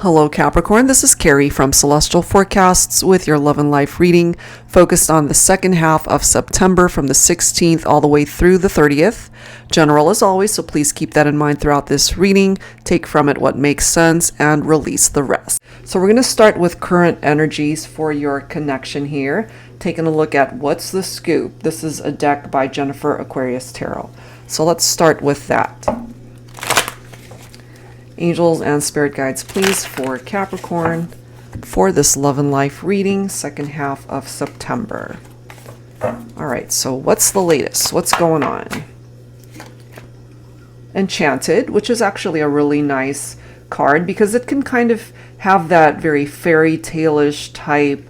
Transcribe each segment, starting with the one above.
Hello Capricorn, this is Carrie from Celestial Forecasts with your love and life reading focused on the second half of September from the 16th all the way through the 30th. General as always, so please keep that in mind throughout this reading. Take from it what makes sense and release the rest. So we're going to start with current energies for your connection here. Taking a look at what's the scoop. This is a deck by Jennifer Aquarius Tarot. So let's start with that. Angels and spirit guides, please, for Capricorn for this love and life reading, second half of September. All right, so what's the latest? What's going on? Enchanted, which is actually a really nice card because it can kind of have that very fairy tale-ish type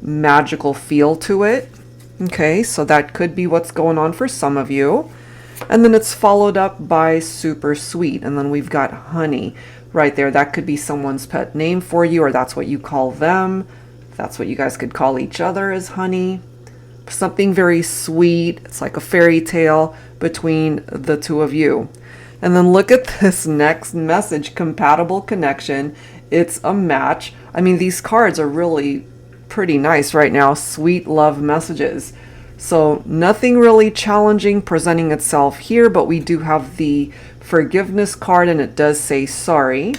magical feel to it. Okay, so that could be what's going on for some of you. And then it's followed up by super sweet. And then we've got honey right there. That could be someone's pet name for you, or that's what you call them. That's what you guys could call each other, is honey. Something very sweet. It's like a fairy tale between the two of you. And then look at this next message, compatible connection. It's a match. I mean, these cards are really pretty nice right now. Sweet love messages. So nothing really challenging presenting itself here, but we do have the forgiveness card, and it does say sorry.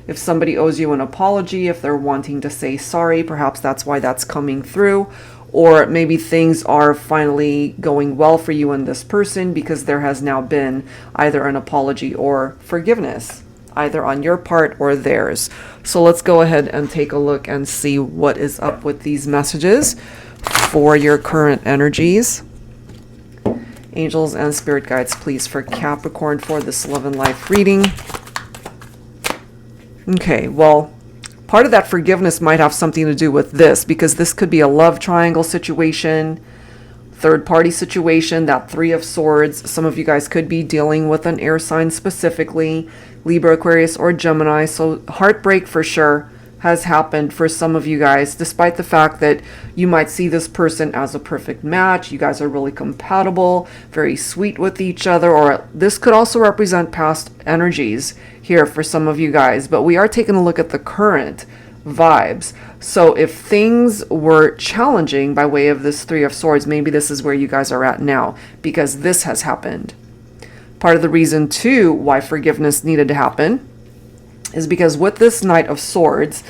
If somebody owes you an apology, if they're wanting to say sorry, perhaps that's why that's coming through. Or maybe things are finally going well for you and this person because there has now been either an apology or forgiveness, either on your part or theirs. So let's go ahead and take a look and see what is up with these messages for your current energies. Angels and spirit guides, please, for Capricorn for this love and life reading. Okay, well, part of that forgiveness might have something to do with this, because this could be a love triangle situation, third party situation, that Three of Swords. Some of you guys could be dealing with an air sign specifically, Libra, Aquarius, or Gemini. So heartbreak for sure has happened for some of you guys, despite the fact that you might see this person as a perfect match. You guys are really compatible, very sweet with each other, or this could also represent past energies here for some of you guys. But we are taking a look at the current vibes. So if things were challenging by way of this Three of Swords, maybe this is where you guys are at now, because this has happened. Part of the reason too why forgiveness needed to happen is because with this Knight of Swords,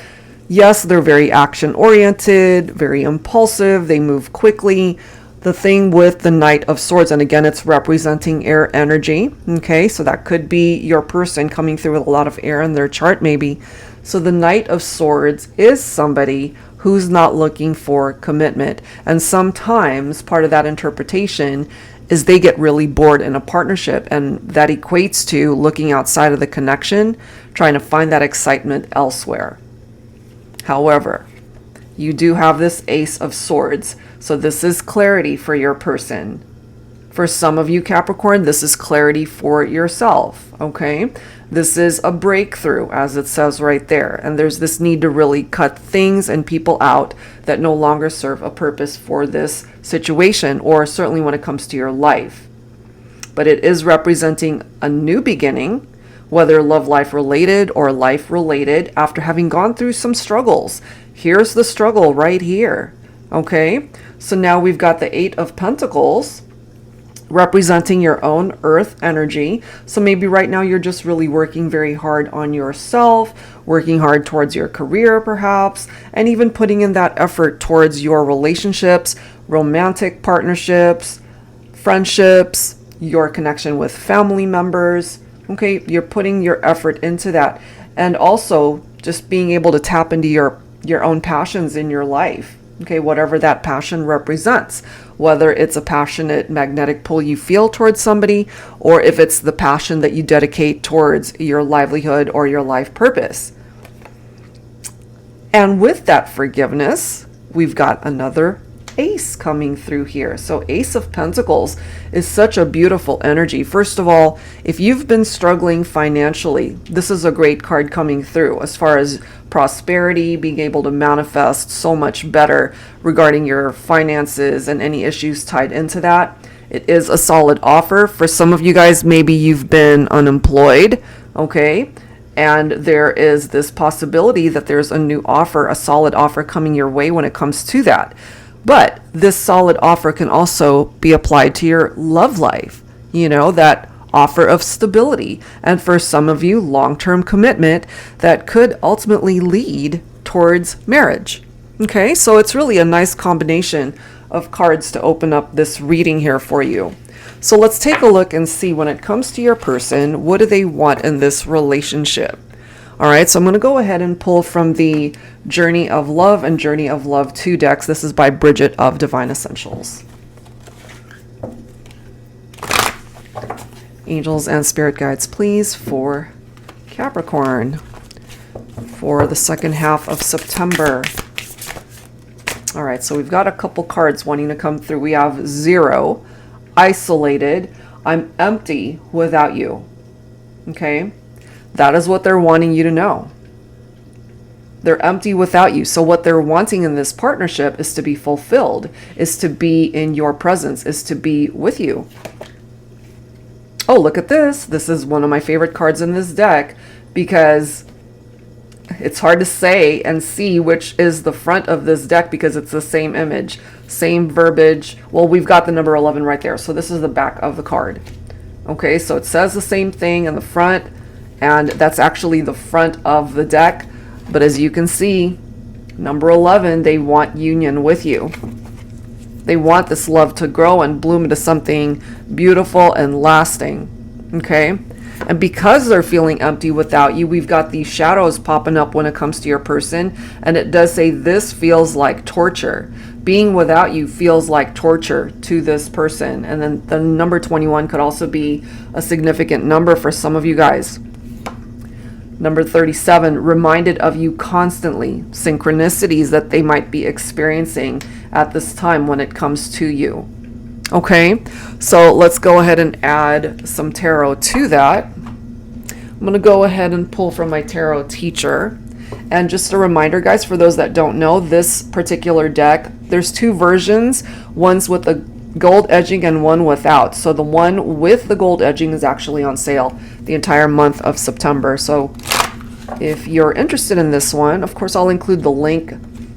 yes, they're very action-oriented, very impulsive, they move quickly. The thing with the Knight of Swords, and again, it's representing air energy, okay? So that could be your person coming through with a lot of air in their chart, maybe. So the Knight of Swords is somebody who's not looking for commitment. And sometimes part of that interpretation is they get really bored in a partnership, and that equates to looking outside of the connection, trying to find that excitement elsewhere. However, you do have this Ace of Swords, so this is clarity for your person. For some of you Capricorn, this is clarity for yourself, okay? This is a breakthrough, as it says right there, and there's this need to really cut things and people out that no longer serve a purpose for this situation, or certainly when it comes to your life. But it is representing a new beginning, whether love life related or life related, after having gone through some struggles. Here's the struggle right here, okay? So now we've got the Eight of Pentacles, representing your own earth energy. So maybe right now you're just really working very hard on yourself, working hard towards your career perhaps, and even putting in that effort towards your relationships, romantic partnerships, friendships, your connection with family members. Okay, you're putting your effort into that. And also just being able to tap into your own passions in your life. Okay, whatever that passion represents, whether it's a passionate magnetic pull you feel towards somebody, or if it's the passion that you dedicate towards your livelihood or your life purpose. And with that forgiveness, we've got another Ace coming through here. So Ace of Pentacles is such a beautiful energy. First of all, if you've been struggling financially, this is a great card coming through as far as prosperity, being able to manifest so much better regarding your finances and any issues tied into that. It is a solid offer. For some of you guys, maybe you've been unemployed, okay? And there is this possibility that there's a new offer, a solid offer coming your way when it comes to that. But this solid offer can also be applied to your love life, that offer of stability. And for some of you, long-term commitment that could ultimately lead towards marriage. Okay, so it's really a nice combination of cards to open up this reading here for you. So let's take a look and see, when it comes to your person, what do they want in this relationship? All right, so I'm going to go ahead and pull from the Journey of Love and Journey of Love 2 decks. This is by Bridget of Divine Essentials. Angels and spirit guides, please, for Capricorn for the second half of September. All right, so we've got a couple cards wanting to come through. We have 0, isolated, I'm empty without you. Okay, that is what they're wanting you to know. They're empty without you. So what they're wanting in this partnership is to be fulfilled, is to be in your presence, is to be with you. Oh, look at this. This is one of my favorite cards in this deck, because it's hard to say and see which is the front of this deck because it's the same image, same verbiage. Well, we've got the number 11 right there. So this is the back of the card. Okay, so it says the same thing in the front, and that's actually the front of the deck. But as you can see, number 11, they want union with you. They want this love to grow and bloom into something beautiful and lasting. Okay? And because they're feeling empty without you, we've got these shadows popping up when it comes to your person. And it does say this feels like torture. Being without you feels like torture to this person. And then the number 21 could also be a significant number for some of you guys. Number 37, reminded of you constantly. Synchronicities that they might be experiencing at this time when it comes to you. Okay, so let's go ahead and add some tarot to that. I'm going to go ahead and pull from my tarot teacher. And just a reminder, guys, for those that don't know, this particular deck, there's 2 versions. One's with the gold edging and one without. So the one with the gold edging is actually on sale the entire month of September. So if you're interested in this one, of course, I'll include the link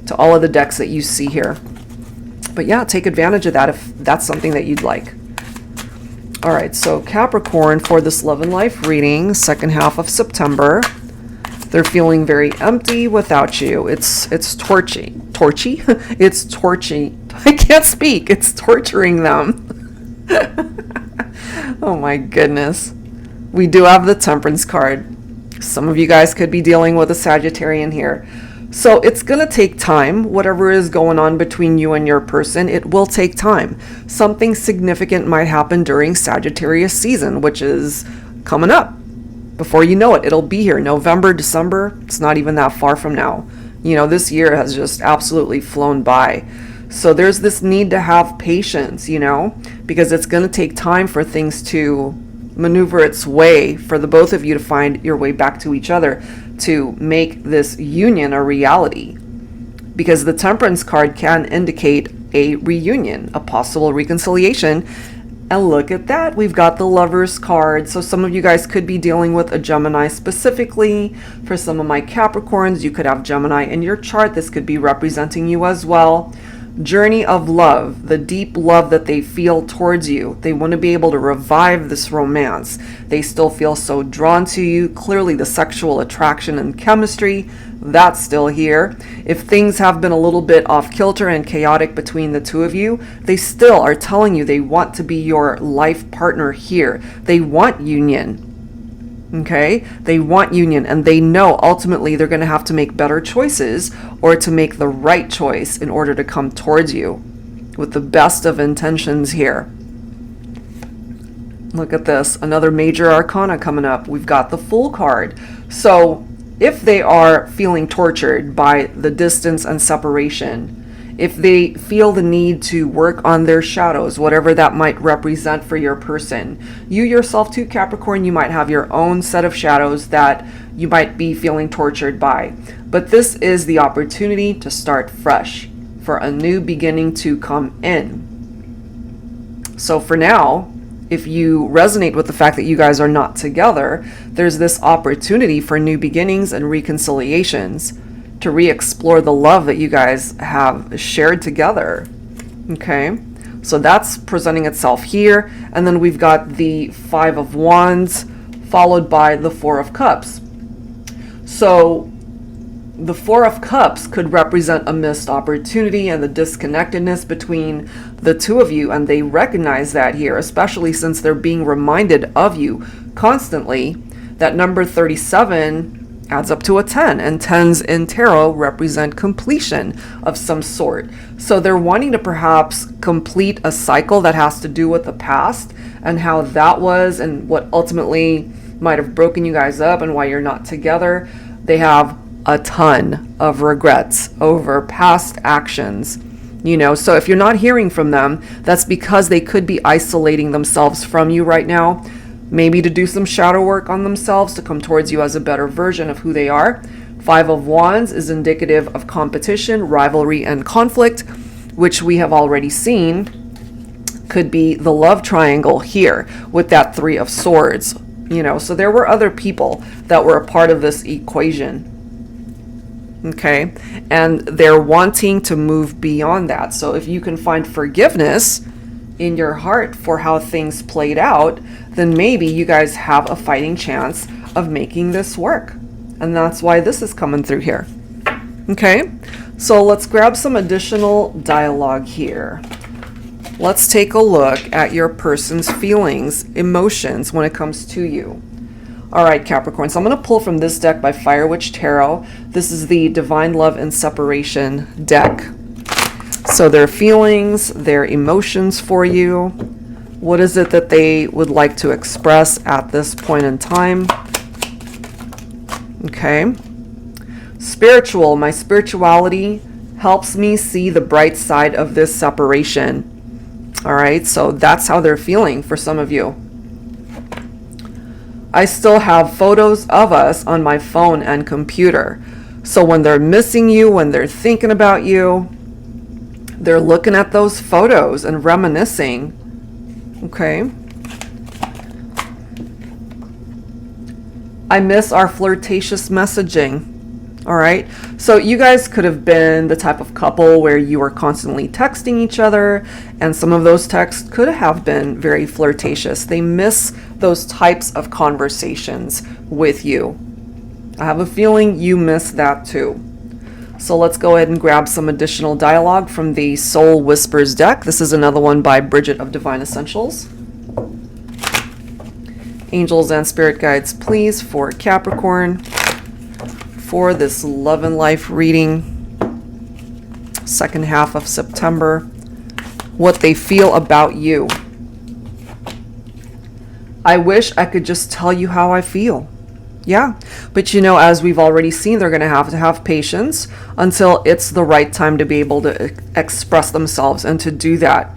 to all of the decks that you see here. But yeah, take advantage of that if that's something that you'd like. All right, so Capricorn, for this love and life reading, second half of September, they're feeling very empty without you. It's torching. It's torching. I can't speak. It's torturing them. Oh my goodness. We do have the Temperance card. Some of you guys could be dealing with a Sagittarian here. So it's going to take time. Whatever is going on between you and your person, it will take time. Something significant might happen during Sagittarius season, which is coming up. Before you know it, it'll be here. November, December, it's not even that far from now. This year has just absolutely flown by. So there's this need to have patience, because it's going to take time for things to maneuver its way, for the both of you to find your way back to each other, to make this union a reality. Because the Temperance card can indicate a reunion, a possible reconciliation. And look at that, we've got the Lovers card. So some of you guys could be dealing with a Gemini specifically. For some of my Capricorns, you could have Gemini in your chart. This could be representing you as well. Journey of love, the deep love that they feel towards you. They want to be able to revive this romance. They still feel so drawn to you. Clearly the sexual attraction and chemistry, that's still here. If things have been a little bit off kilter and chaotic between the two of you, they still are telling you they want to be your life partner here. They want union. Okay, they want union, and they know ultimately they're going to have to make better choices or to make the right choice in order to come towards you with the best of intentions here. Look at this, another major arcana coming up. We've got the Fool card. So if they are feeling tortured by the distance and separation, if they feel the need to work on their shadows, whatever that might represent for your person, you yourself too, Capricorn, you might have your own set of shadows that you might be feeling tortured by. But this is the opportunity to start fresh, for a new beginning to come in. So for now, if you resonate with the fact that you guys are not together, there's this opportunity for new beginnings and reconciliations to re-explore the love that you guys have shared together. Okay, so that's presenting itself here. And then we've got the Five of Wands followed by the Four of Cups. So the Four of Cups could represent a missed opportunity and the disconnectedness between the two of you, and they recognize that here, especially since they're being reminded of you constantly. That number 37 adds up to a 10, and 10s in tarot represent completion of some sort. So they're wanting to perhaps complete a cycle that has to do with the past and how that was and what ultimately might have broken you guys up and why you're not together. They have a ton of regrets over past actions, so if you're not hearing from them, that's because they could be isolating themselves from you right now, maybe to do some shadow work on themselves to come towards you as a better version of who they are. Five of Wands is indicative of competition, rivalry, and conflict, which we have already seen could be the love triangle here with that Three of Swords. So there were other people that were a part of this equation. Okay, and they're wanting to move beyond that. So if you can find forgiveness in your heart for how things played out, then maybe you guys have a fighting chance of making this work. And that's why this is coming through here. Okay, so let's grab some additional dialogue here. Let's take a look at your person's feelings, emotions when it comes to you. All right, Capricorn, so I'm going to pull from this deck by Fire Witch Tarot. This is the Divine Love and Separation deck. So their feelings, their emotions for you. What is it that they would like to express at this point in time? Okay. Spiritual, my spirituality helps me see the bright side of this separation. All right, so that's how they're feeling for some of you. I still have photos of us on my phone and computer. So when they're missing you, when they're thinking about you, they're looking at those photos and reminiscing. Okay. I miss our flirtatious messaging. All right. So you guys could have been the type of couple where you were constantly texting each other, and some of those texts could have been very flirtatious. They miss those types of conversations with you. I have a feeling you miss that too. So let's go ahead and grab some additional dialogue from the Soul Whispers deck. This is another one by Bridget of Divine Essentials. Angels and spirit guides, please, for Capricorn, for this love and life reading, second half of September, what they feel about you. I wish I could just tell you how I feel. Yeah, but as we've already seen, they're going to have patience until it's the right time to be able to express themselves and to do that.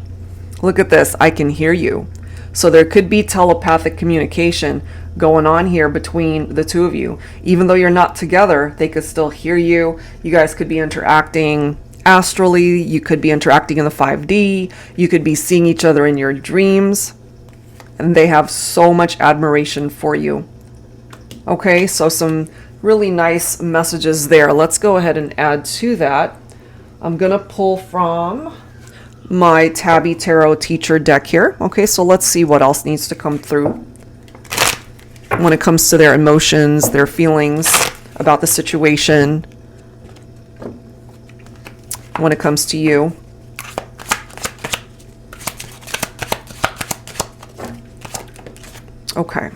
Look at this. I can hear you. So there could be telepathic communication going on here between the two of you. Even though you're not together, they could still hear you. You guys could be interacting astrally. You could be interacting in the 5D. You could be seeing each other in your dreams. And they have so much admiration for you. Okay, so some really nice messages there. Let's go ahead and add to that. I'm going to pull from my Tabby Tarot Teacher deck here. Okay, so let's see what else needs to come through when it comes to their emotions, their feelings about the situation, when it comes to you. Okay.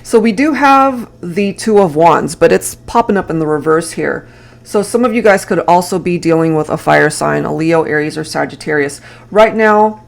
So we do have the Two of Wands, but it's popping up in the reverse here. So some of you guys could also be dealing with a fire sign, a Leo, Aries, or Sagittarius. Right now,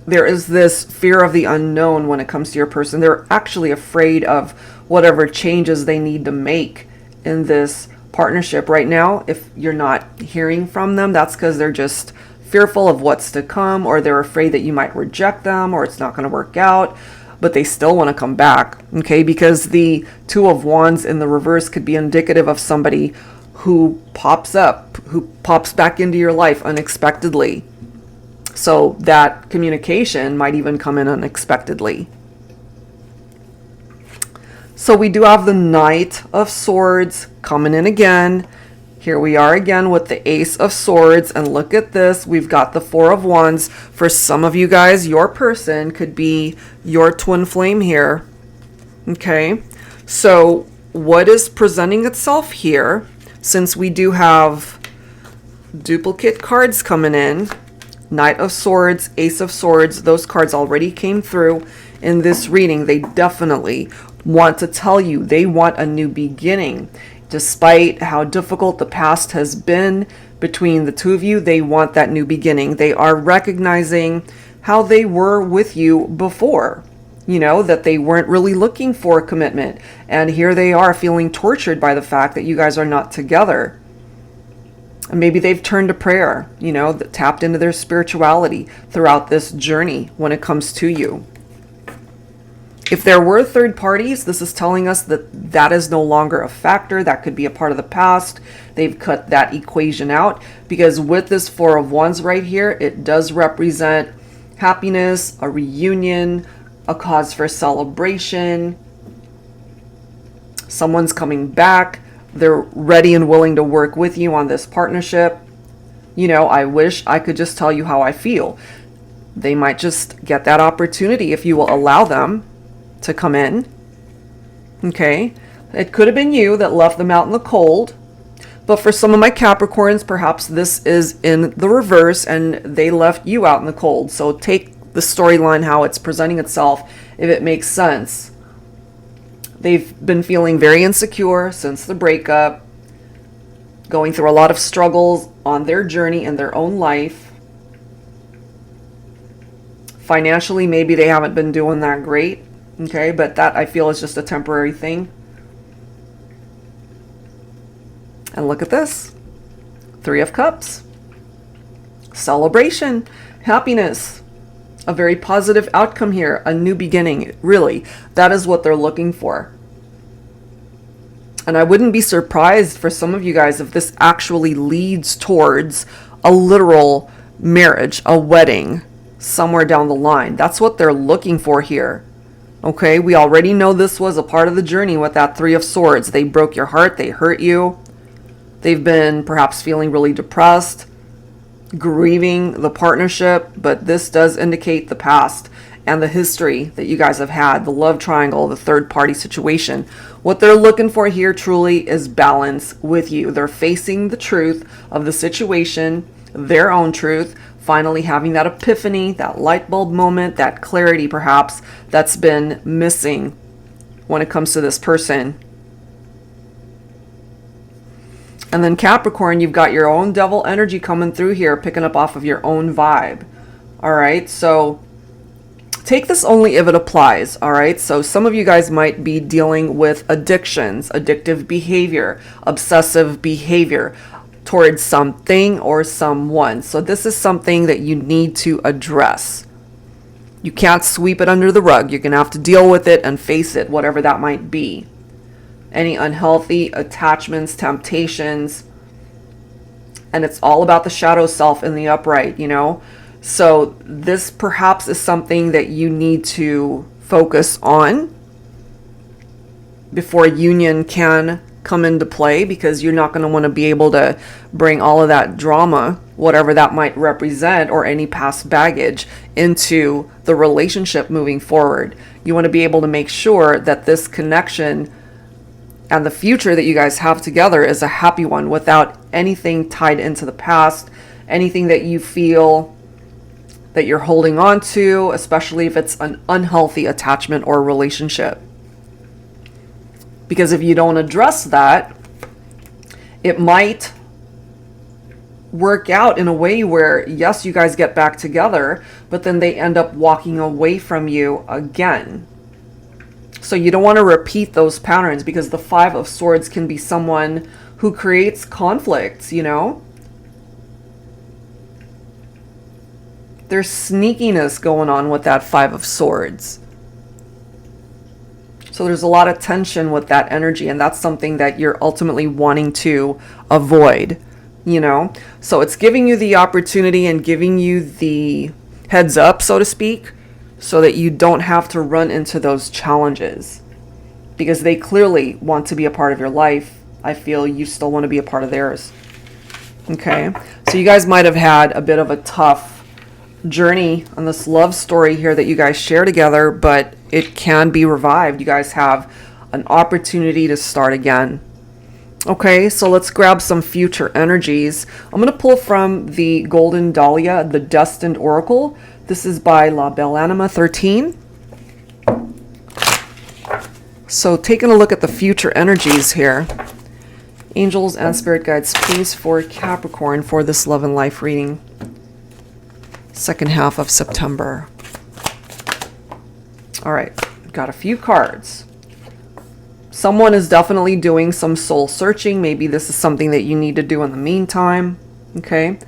there is this fear of the unknown when it comes to your person. They're actually afraid of whatever changes they need to make in this partnership. Right now, if you're not hearing from them, that's because they're just fearful of what's to come, or they're afraid that you might reject them, or it's not going to work out. But they still want to come back, okay? Because the Two of Wands in the reverse could be indicative of somebody who pops up, who pops back into your life unexpectedly. So that communication might even come in unexpectedly. So we do have the Knight of Swords coming in again. Here we are again with the Ace of Swords. And look at this. We've got the Four of Wands. For some of you guys, your person could be your twin flame here. Okay. So what is presenting itself here, since we do have duplicate cards coming in, Knight of Swords, Ace of Swords, those cards already came through in this reading. They definitely want to tell you they want a new beginning. Despite how difficult the past has been between the two of you, they want that new beginning. They are recognizing how they were with you before. You know, that they weren't really looking for a commitment. And here they are feeling tortured by the fact that you guys are not together. And maybe they've turned to prayer, you know, tapped into their spirituality throughout this journey when it comes to you. If there were third parties, this is telling us that that is no longer a factor. That could be a part of the past. They've cut that equation out, because with this Four of Wands right here, it does represent happiness, a reunion, a cause for celebration. Someone's coming back. They're ready and willing to work with you on this partnership. You know, I wish I could just tell you how I feel. They might just get that opportunity if you will allow them to come in. Okay. It could have been you that left them out in the cold. But for some of my Capricorns, perhaps this is in the reverse and they left you out in the cold. So take the storyline, how it's presenting itself, if it makes sense. They've been feeling very insecure since the breakup, going through a lot of struggles on their journey in their own life. Financially, maybe they haven't been doing that great. Okay, but that I feel is just a temporary thing. And look at this. Three of Cups. Celebration. Happiness. A very positive outcome here. A new beginning. Really, that is what they're looking for. And I wouldn't be surprised for some of you guys if this actually leads towards a literal marriage, a wedding, somewhere down the line. That's what they're looking for here. Okay, we already know this was a part of the journey with that Three of Swords. They broke your heart. They hurt you. They've been perhaps feeling really depressed, grieving the partnership, but this does indicate the past and the history that you guys have had, the love triangle, the third party situation. What they're looking for here truly is balance with you. They're facing the truth of the situation, their own truth, finally having that epiphany, that light bulb moment, that clarity perhaps that's been missing when it comes to this person. And then Capricorn, you've got your own devil energy coming through here, picking up off of your own vibe. All right, so take this only if it applies. All right, so some of you guys might be dealing with addictions, addictive behavior, obsessive behavior towards something or someone. So this is something that you need to address. You can't sweep it under the rug. You're going to have to deal with it and face it, whatever that might be. Any unhealthy attachments, temptations, and it's all about the shadow self in the upright, you know? So this perhaps is something that you need to focus on before union can come into play, because you're not going to want to be able to bring all of that drama, whatever that might represent, or any past baggage into the relationship moving forward. You want to be able to make sure that this connection and the future that you guys have together is a happy one without anything tied into the past, anything that you feel that you're holding on to, especially if it's an unhealthy attachment or relationship. Because if you don't address that, it might work out in a way where, yes, you guys get back together, but then they end up walking away from you again. So you don't want to repeat those patterns, because the Five of Swords can be someone who creates conflicts, you know? There's sneakiness going on with that Five of Swords. So there's a lot of tension with that energy, and that's something that you're ultimately wanting to avoid. you know? So it's giving you the opportunity and giving you the heads up, so to speak, so that you don't have to run into those challenges, because they clearly want to be a part of your life. I feel you still want to be a part of theirs. Okay, so you guys might have had a bit of a tough journey on this love story here that you guys share together, but it can be revived. You guys have an opportunity to start again. Okay, so let's grab some future energies. I'm going to pull from the Golden Dahlia, the Destined Oracle. This is by La Belle Anima 13. So taking a look at the future energies here. Angels and spirit guides, please, for Capricorn for this love and life reading. Second half of September. All right, got a few cards. Someone is definitely doing some soul searching. Maybe this is something that you need to do in the meantime. Okay.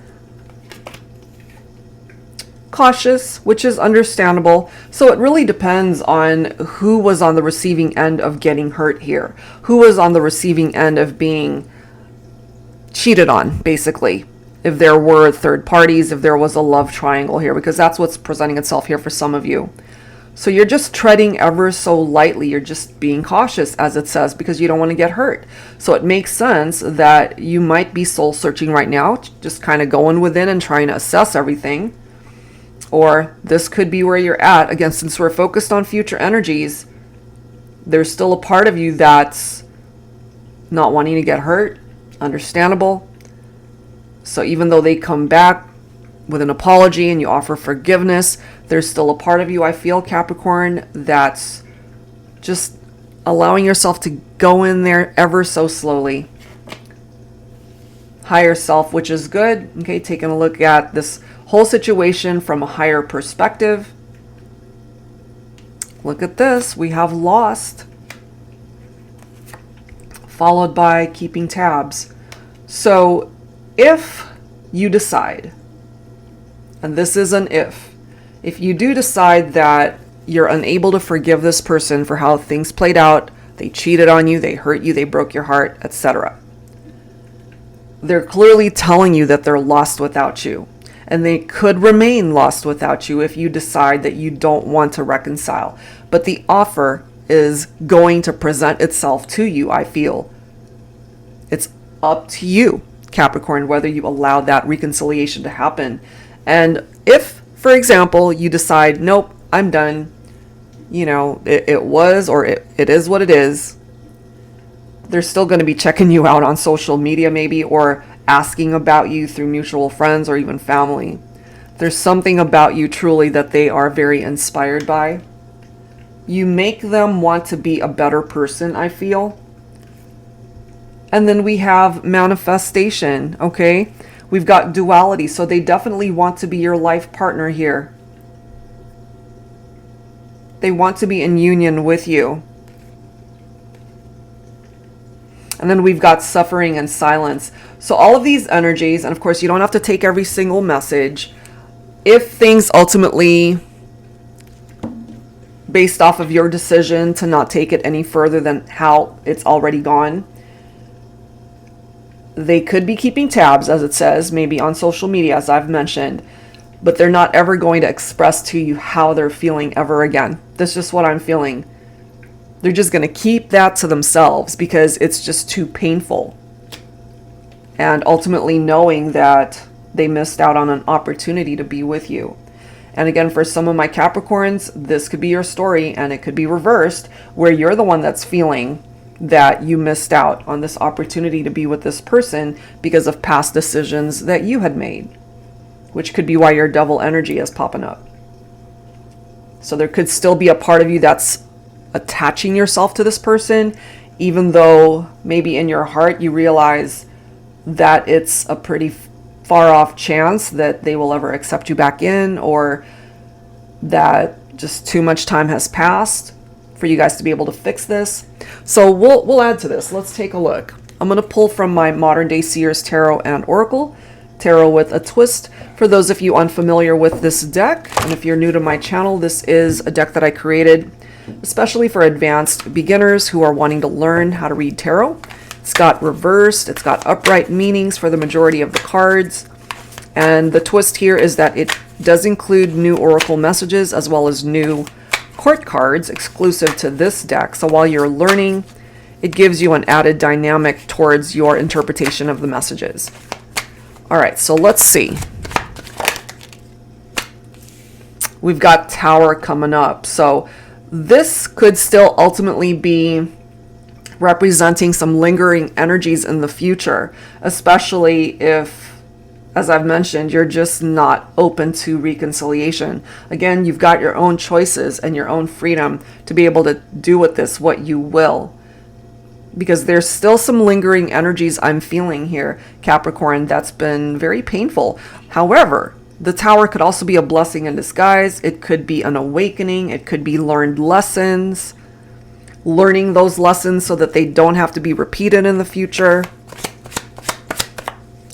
Cautious, which is understandable. So it really depends on who was on the receiving end of getting hurt here. Who was on the receiving end of being cheated on, basically. If there were third parties, if there was a love triangle here, because that's what's presenting itself here for some of you. So you're just treading ever so lightly. You're just being cautious, as it says, because you don't want to get hurt. So it makes sense that you might be soul searching right now, just kind of going within and trying to assess everything. Or this could be where you're at. Again, since we're focused on future energies, there's still a part of you that's not wanting to get hurt. Understandable. So even though they come back with an apology and you offer forgiveness, there's still a part of you, I feel, Capricorn, that's just allowing yourself to go in there ever so slowly. Higher self, which is good. Okay, taking a look at this whole situation from a higher perspective. Look at this. We have lost, followed by keeping tabs. So if you decide, and this is an if you do decide that you're unable to forgive this person for how things played out, they cheated on you, they hurt you, they broke your heart, etc. They're clearly telling you that they're lost without you. And they could remain lost without you if you decide that you don't want to reconcile. But the offer is going to present itself to you, I feel. It's up to you, Capricorn, whether you allow that reconciliation to happen. And if, for example, you decide, nope, I'm done, you know, it was, or it is what it is, they're still going to be checking you out on social media maybe, or asking about you through mutual friends or even family. There's something about you truly that they are very inspired by. You make them want to be a better person, I feel. And then we have manifestation, okay? We've got duality, so they definitely want to be your life partner here. They want to be in union with you. And then we've got suffering and silence. So all of these energies, and of course you don't have to take every single message. If things ultimately, based off of your decision to not take it any further than how it's already gone, they could be keeping tabs, as it says, maybe on social media, as I've mentioned, but they're not ever going to express to you how they're feeling ever again. That's just what I'm feeling. They're just going to keep that to themselves because it's just too painful. And ultimately knowing that they missed out on an opportunity to be with you. And again, for some of my Capricorns, this could be your story, and it could be reversed, where you're the one that's feeling that you missed out on this opportunity to be with this person because of past decisions that you had made, which could be why your devil energy is popping up. So there could still be a part of you that's attaching yourself to this person, even though maybe in your heart you realize that it's a pretty far off chance that they will ever accept you back in, or that just too much time has passed for you guys to be able to fix this. So we'll add to this. Let's take a look. I'm going to pull from my Modern Day Seers Tarot and Oracle. Tarot with a twist. For those of you unfamiliar with this deck, and if you're new to my channel, this is a deck that I created especially for advanced beginners who are wanting to learn how to read tarot. It's got reversed, it's got upright meanings for the majority of the cards. And the twist here is that it does include new oracle messages as well as new court cards exclusive to this deck. So while you're learning, it gives you an added dynamic towards your interpretation of the messages. All right, so let's see. We've got Tower coming up. So this could still ultimately be representing some lingering energies in the future, especially if, as I've mentioned, you're just not open to reconciliation. Again, you've got your own choices and your own freedom to be able to do with this what you will. Because there's still some lingering energies I'm feeling here, Capricorn, that's been very painful. However, the Tower could also be a blessing in disguise. It could be an awakening. It could be learned lessons. Learning those lessons so that they don't have to be repeated in the future.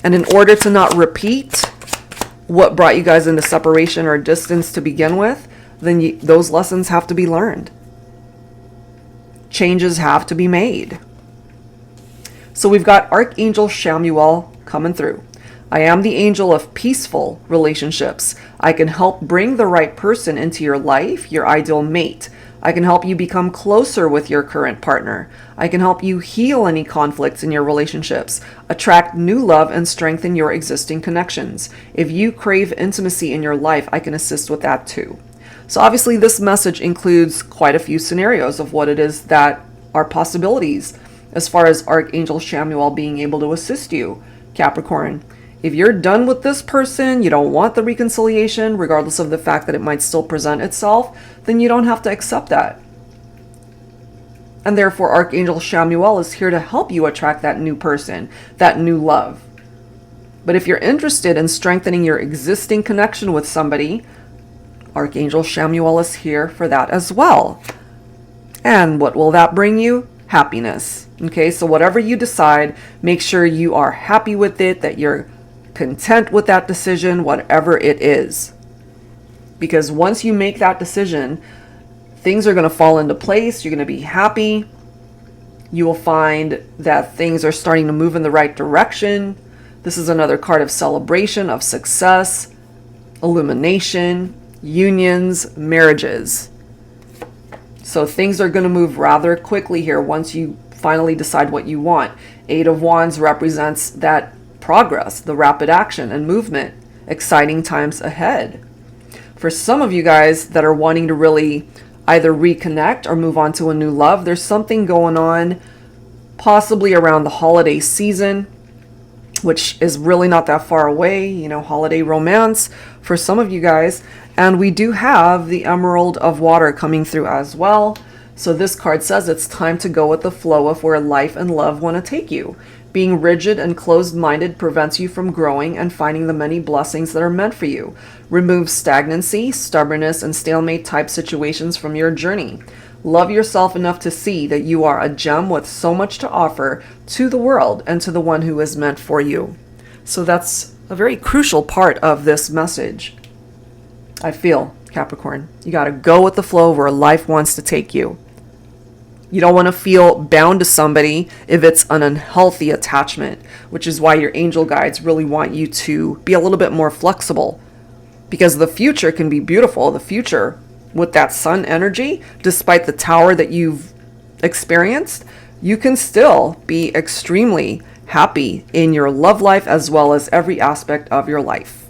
And in order to not repeat what brought you guys into separation or distance to begin with, then those lessons have to be learned. Changes have to be made. So we've got Archangel Shamuelle coming through. I am the angel of peaceful relationships. I can help bring the right person into your life, your ideal mate. I can help you become closer with your current partner. I can help you heal any conflicts in your relationships, attract new love, and strengthen your existing connections. If you crave intimacy in your life, I can assist with that too. So obviously this message includes quite a few scenarios of what it is that are possibilities as far as Archangel Shamuelle being able to assist you, Capricorn. If you're done with this person, you don't want the reconciliation, regardless of the fact that it might still present itself, then you don't have to accept that. And therefore, Archangel Shamuelle is here to help you attract that new person, that new love. But if you're interested in strengthening your existing connection with somebody, Archangel Shamuelle is here for that as well. And what will that bring you? Happiness. Okay, so whatever you decide, make sure you are happy with it, that you're content with that decision, whatever it is. Because once you make that decision, things are going to fall into place. You're going to be happy. You will find that things are starting to move in the right direction. This is another card of celebration, of success, illumination, unions, marriages. So things are going to move rather quickly here once you finally decide what you want. Eight of Wands represents that progress, the rapid action and movement, exciting times ahead. For some of you guys that are wanting to really either reconnect or move on to a new love, there's something going on possibly around the holiday season, which is really not that far away, you know, holiday romance for some of you guys. And we do have the Emerald of Water coming through as well. So this card says it's time to go with the flow of where life and love want to take you. Being rigid and closed-minded prevents you from growing and finding the many blessings that are meant for you. Remove stagnancy, stubbornness, and stalemate type situations from your journey. Love yourself enough to see that you are a gem with so much to offer to the world and to the one who is meant for you. So that's a very crucial part of this message. I feel, Capricorn, you got to go with the flow where life wants to take you. You don't want to feel bound to somebody if it's an unhealthy attachment, which is why your angel guides really want you to be a little bit more flexible, because the future can be beautiful. The future with that sun energy, despite the Tower that you've experienced, you can still be extremely happy in your love life as well as every aspect of your life.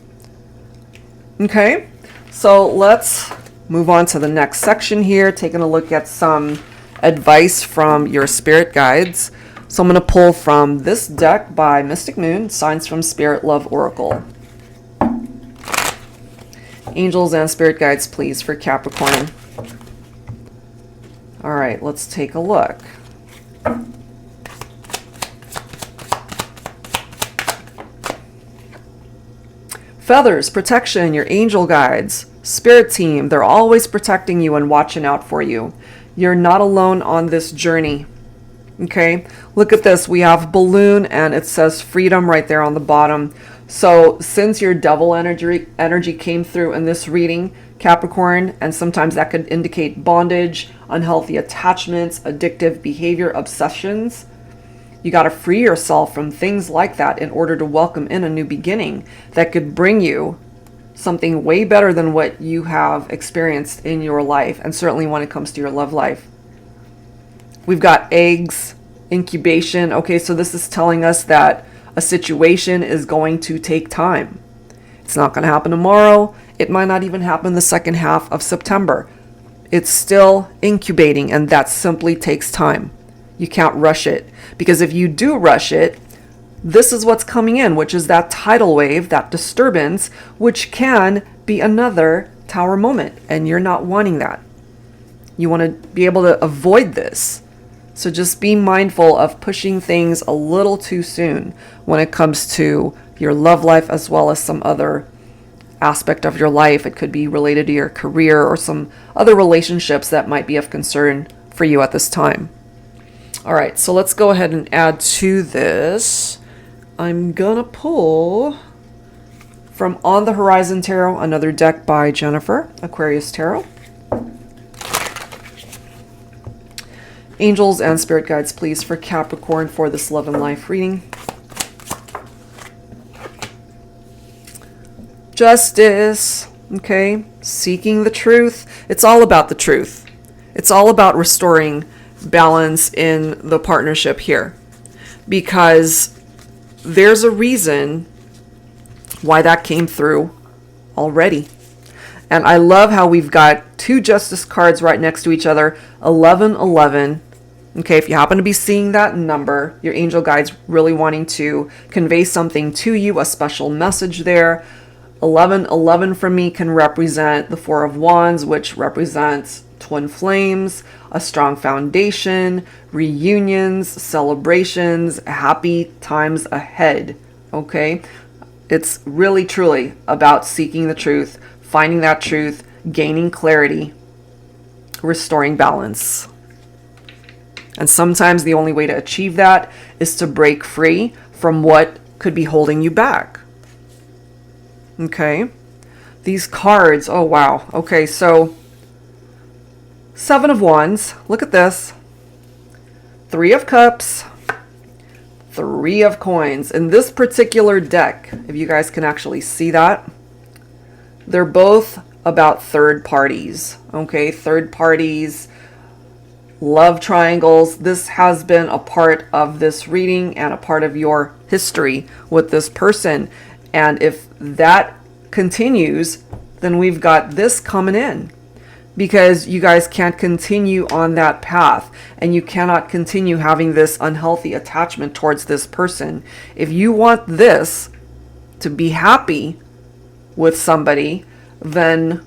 Okay, so let's move on to the next section here, taking a look at some advice from your spirit guides. So I'm going to pull from this deck by Mystic Moon, Signs from Spirit Love Oracle. Angels and spirit guides, please, for Capricorn. All right, let's take a look. Feathers, protection, your angel guides, spirit team, they're always protecting you and watching out for you. You're not alone on this journey. Okay, look at this. We have balloon and it says freedom right there on the bottom. So since your devil energy came through in this reading, Capricorn, and sometimes that could indicate bondage, unhealthy attachments, addictive behavior, obsessions, You got to free yourself from things like that in order to welcome in a new beginning that could bring you something way better than what you have experienced in your life, and certainly when it comes to your love life. We've got eggs, incubation. Okay, so this is telling us that a situation is going to take time. It's not going to happen tomorrow. It might not even happen the second half of September. It's still incubating, and that simply takes time. You can't rush it, because if you do rush it, this is what's coming in, which is that tidal wave, that disturbance, which can be another tower moment, and you're not wanting that. You want to be able to avoid this. So just be mindful of pushing things a little too soon when it comes to your love life, as well as some other aspect of your life. It could be related to your career or some other relationships that might be of concern for you at this time. All right, so let's go ahead and add to this. I'm gonna pull from On the Horizon Tarot, another deck by Jennifer, Aquarius Tarot. Angels and spirit guides, please, for Capricorn for this love and life reading. Justice, okay, seeking the truth. It's all about the truth. It's all about restoring balance in the partnership here, because there's a reason why that came through already. And I love how we've got two justice cards right next to each other, 1111. Okay, if you happen to be seeing that number, your angel guide's really wanting to convey something to you, a special message there. 1111 for me can represent the Four of Wands, which represents twin flames, a strong foundation, reunions, celebrations, happy times ahead. Okay, it's really truly about seeking the truth, finding that truth, gaining clarity, restoring balance. And sometimes the only way to achieve that is to break free from what could be holding you back. Okay, these cards, oh wow. Okay, so Seven of Wands, look at this. Three of Cups, Three of Coins. In this particular deck, if you guys can actually see that, they're both about third parties. Okay, third parties, love triangles. This has been a part of this reading and a part of your history with this person. And if that continues, then we've got this coming in, because you guys can't continue on that path, and you cannot continue having this unhealthy attachment towards this person. If you want this to be happy with somebody, then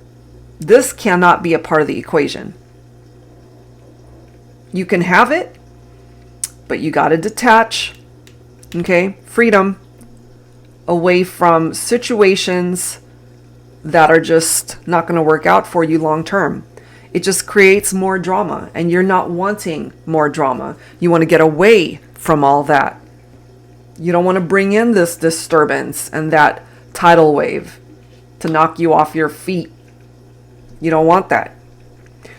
this cannot be a part of the equation. You can have it, but you got to detach. Okay, freedom away from situations that are just not going to work out for you long term. It just creates more drama, and you're not wanting more drama. You want to get away from all that. You don't want to bring in this disturbance and that tidal wave to knock you off your feet. You don't want that.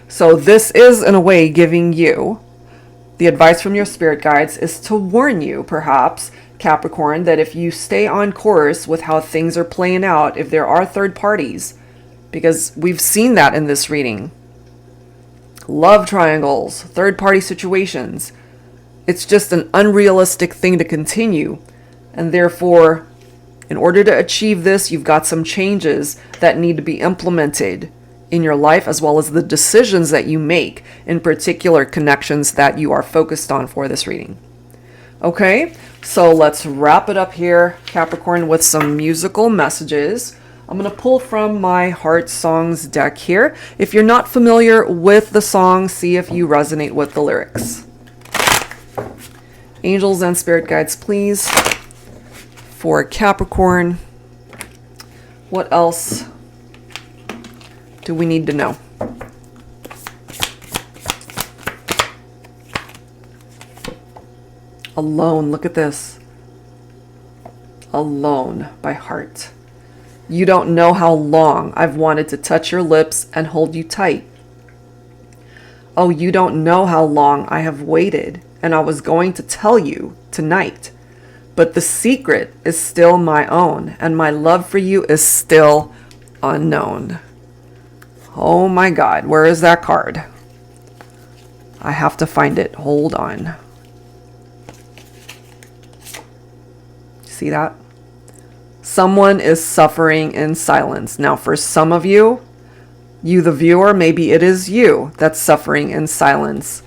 So this is, in a way, giving you the advice from your spirit guides is to warn you, perhaps, Capricorn, that if you stay on course with how things are playing out, if there are third parties, because we've seen that in this reading, love triangles, third party situations, it's just an unrealistic thing to continue. And therefore, in order to achieve this, you've got some changes that need to be implemented in your life, as well as the decisions that you make in particular connections that you are focused on for this reading. Okay, so let's wrap it up here, Capricorn, with some musical messages. I'm going to pull from my Heart Songs deck here. If you're not familiar with the song, see if you resonate with the lyrics. Angels and spirit guides, please, for Capricorn. What else do we need to know? Alone, look at this. Alone by Heart. You don't know how long I've wanted to touch your lips and hold you tight. Oh, you don't know how long I have waited and I was going to tell you tonight. But the secret is still my own, and my love for you is still unknown. Oh my God, where is that card? I have to find it. Hold on. See that? Someone is suffering in silence. Now, for some of you, the viewer, maybe it is you that's suffering in silence.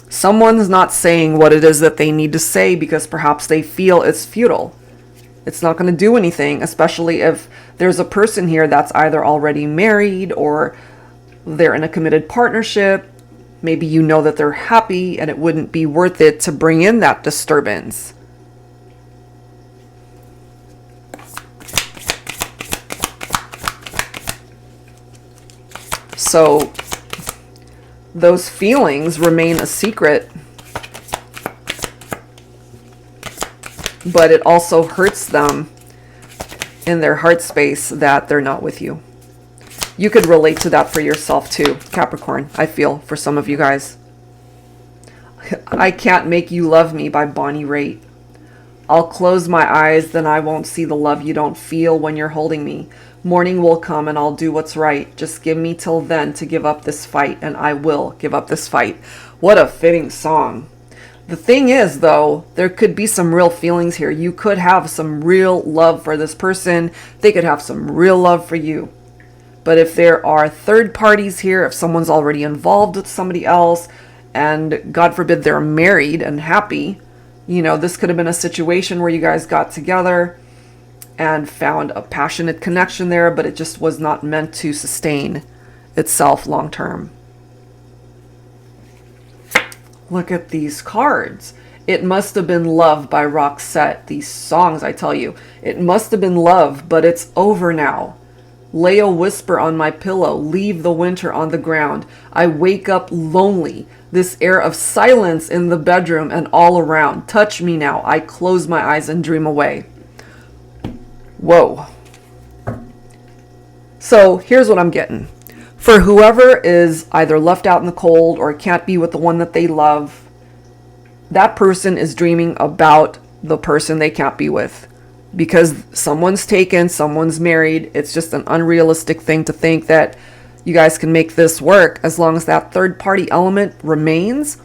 Someone's not saying what it is that they need to say because perhaps they feel it's futile. It's not going to do anything, especially if there's a person here that's either already married or they're in a committed partnership. Maybe you know that they're happy and it wouldn't be worth it to bring in that disturbance. So those feelings remain a secret, but it also hurts them in their heart space that they're not with you. You could relate to that for yourself too, Capricorn, I feel, for some of you guys. I Can't Make You Love Me by Bonnie Raitt. I'll close my eyes, then I won't see the love you don't feel when you're holding me. Morning will come and I'll do what's right. Just give me till then to give up this fight, and I will give up this fight. What a fitting song. The thing is, though, there could be some real feelings here. You could have some real love for this person. They could have some real love for you. But if there are third parties here, if someone's already involved with somebody else, and God forbid they're married and happy, this could have been a situation where you guys got together and found a passionate connection there, but it just was not meant to sustain itself long term. Look at these cards. It Must Have Been Love by Roxette. These songs, I tell you. It must have been love, but it's over now. Lay a whisper on my pillow. Leave the winter on the ground. I wake up lonely. This air of silence in the bedroom and all around. Touch me now. I close my eyes and dream away. Whoa. So here's what I'm getting. For whoever is either left out in the cold or can't be with the one that they love, that person is dreaming about the person they can't be with. Because someone's taken, someone's married. It's just an unrealistic thing to think that you guys can make this work as long as that third party element remains.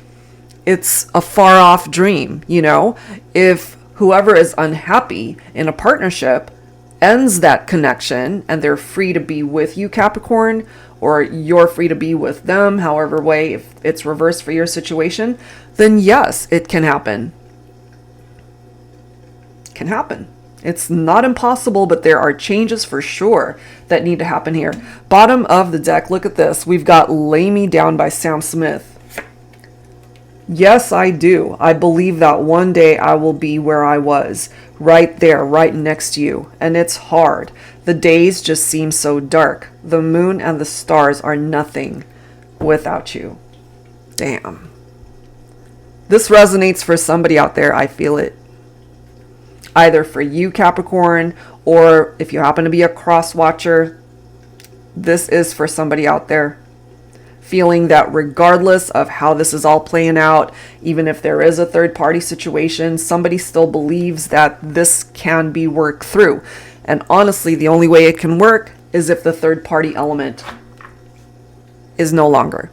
It's a far off dream, If whoever is unhappy in a partnership ends that connection and they're free to be with you, Capricorn, or you're free to be with them, however way, if it's reversed for your situation, then yes, it can happen. It can happen. It's not impossible, but there are changes for sure that need to happen here. Bottom of the deck, look at this. We've got Lay Me Down by Sam Smith. Yes, I do. I believe that one day I will be where I was, right there, right next to you. And it's hard. The days just seem so dark. The moon and the stars are nothing without you. Damn. This resonates for somebody out there. I feel it. Either for you, Capricorn, or if you happen to be a cross watcher, this is for somebody out there. Feeling that regardless of how this is all playing out, even if there is a third party situation, somebody still believes that this can be worked through. And honestly, the only way it can work is if the third party element is no longer.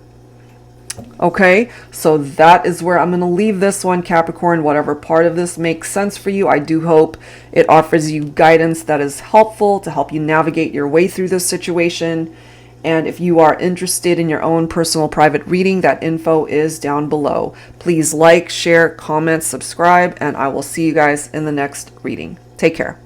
Okay, so that is where I'm going to leave this one, Capricorn. Whatever part of this makes sense for you, I do hope it offers you guidance that is helpful to help you navigate your way through this situation. And if you are interested in your own personal private reading, that info is down below. Please like, share, comment, subscribe, and I will see you guys in the next reading. Take care.